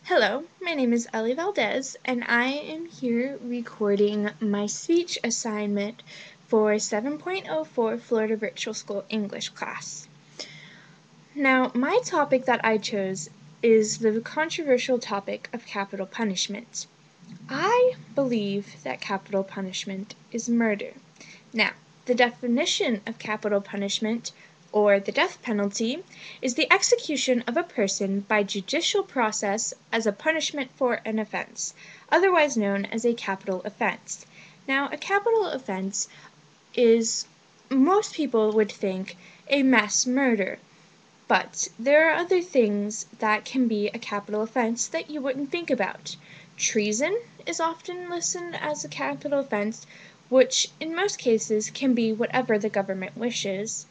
Hello, my name is Ellie Valdez, and I am here recording my speech assignment for 7.04 Florida Virtual School English class. Now, my topic that I chose is the controversial topic of capital punishment. I believe that capital punishment is murder. Now, the definition of capital punishment, or the death penalty, is the execution of a person by judicial process as a punishment for an offense, otherwise known as a capital offense. Now, a capital offense is, most people would think, a mass murder. But there are other things that can be a capital offense that you wouldn't think about. Treason is often listed as a capital offense, which in most cases can be whatever the government wishes.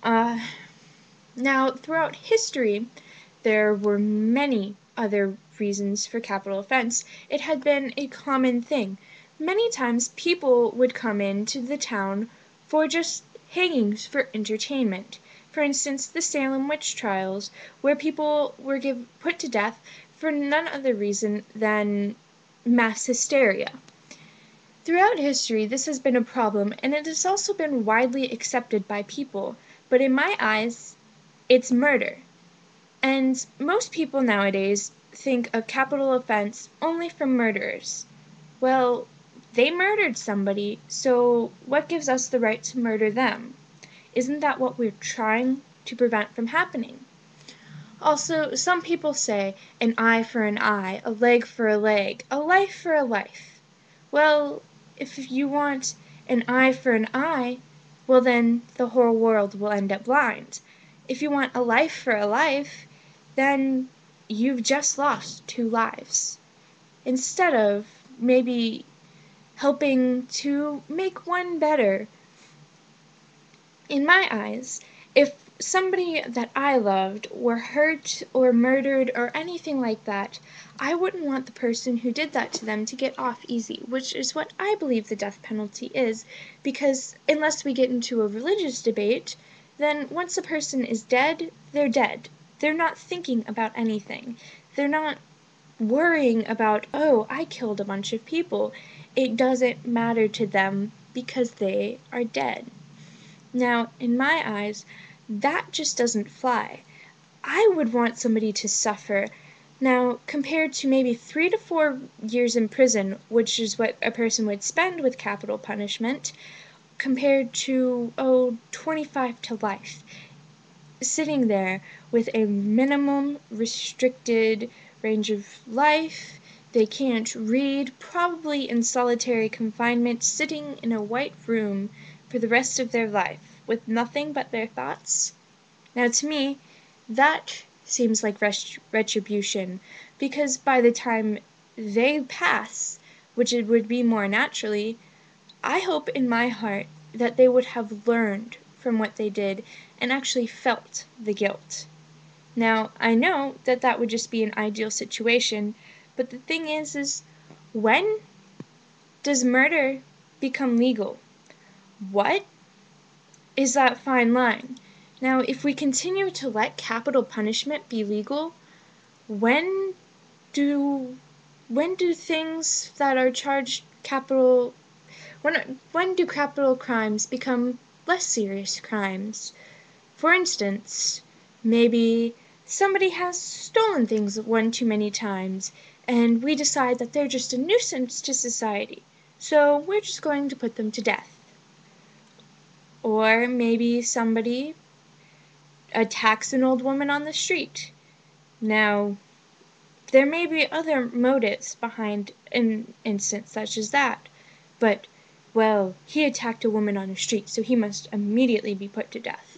Now, throughout history, there were many other reasons for capital offense. It had been a common thing. Many times people would come into the town for just hangings for entertainment. For instance, the Salem witch trials, where people were put to death for none other reason than mass hysteria. Throughout history, this has been a problem, and it has also been widely accepted by people, but in my eyes, it's murder. And most people nowadays think of capital offense only for murderers. Well, they murdered somebody, so what gives us the right to murder them? Isn't that what we're trying to prevent from happening? Also, some people say an eye for an eye, a leg for a leg, a life for a life. Well, if you want an eye for an eye, well then the whole world will end up blind. If you want a life for a life, then you've just lost 2 lives. Instead of maybe helping to make one better. In my eyes, if somebody that I loved were hurt or murdered or anything like that, I wouldn't want the person who did that to them to get off easy, which is what I believe the death penalty is, because unless we get into a religious debate, then once a person is dead, they're dead. They're not thinking about anything. They're not worrying about, oh, I killed a bunch of people. It doesn't matter to them because they are dead. Now, in my eyes, that just doesn't fly. I would want somebody to suffer. Now, compared to maybe 3 to 4 years in prison, which is what a person would spend with capital punishment, compared to, 25 to life. Sitting there with a minimum restricted range of life, they can't read, probably in solitary confinement, sitting in a white room for the rest of their life, with nothing but their thoughts. Now to me, that seems like retribution, because by the time they pass, which it would be more naturally, I hope in my heart that they would have learned from what they did and actually felt the guilt. Now, I know that that would just be an ideal situation, but the thing is when does murder become legal? What is that fine line? Now, if we continue to let capital punishment be legal, when do things that are charged capital when do capital crimes become less serious crimes? For instance, maybe somebody has stolen things one too many times, and we decide that they're just a nuisance to society, so we're just going to put them to death. Or maybe somebody attacks an old woman on the street. Now, there may be other motives behind an instance such as that, but, well, he attacked a woman on the street, so he must immediately be put to death.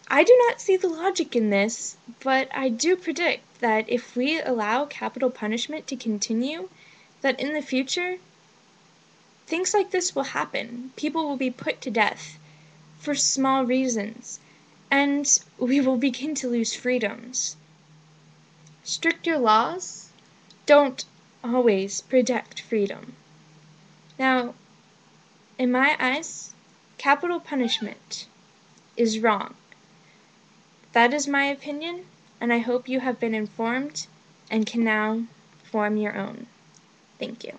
I do not see the logic in this, but I do predict that if we allow capital punishment to continue, that in the future, things like this will happen. People will be put to death for small reasons, and we will begin to lose freedoms. Stricter laws don't always protect freedom. Now, in my eyes, capital punishment is wrong. That is my opinion, and I hope you have been informed. and can now form your own. Thank you.